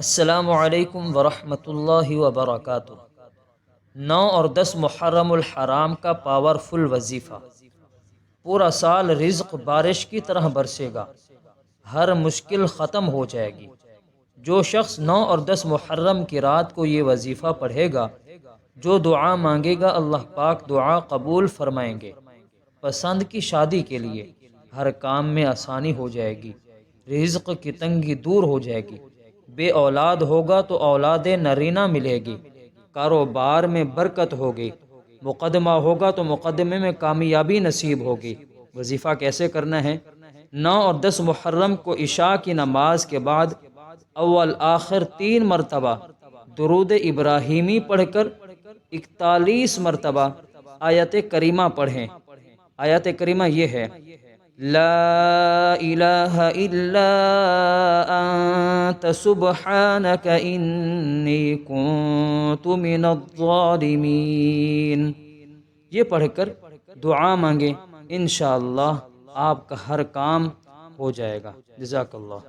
السلام علیکم ورحمۃ اللہ وبرکاتہ۔ 9 اور 10 محرم الحرام کا پاورفل وظیفہ۔ پورا سال رزق بارش کی طرح برسے گا، ہر مشکل ختم ہو جائے گی۔ جو شخص 9 اور 10 محرم کی رات کو یہ وظیفہ پڑھے گا، جو دعا مانگے گا اللہ پاک دعا قبول فرمائیں گے۔ پسند کی شادی کے لیے ہر کام میں آسانی ہو جائے گی، رزق کی تنگی دور ہو جائے گی۔ بے اولاد ہوگا تو اولاد نرینہ ملے گی، کاروبار میں برکت ہوگی۔ مقدمہ ہوگا تو مقدمے میں کامیابی نصیب ہوگی۔ وظیفہ کیسے کرنا ہے؟ 9 اور 10 محرم کو عشاء کی نماز کے بعد اول آخر 3 مرتبہ درود ابراہیمی پڑھ کر 41 مرتبہ آیت کریمہ پڑھیں۔ آیت کریمہ یہ ہے: لا الہ الا انت سبحانک انی کنت من الظالمین۔ یہ پڑھ کر دعا مانگیں، انشاءاللہ آپ کا ہر کام ہو جائے گا۔ جزاک اللہ۔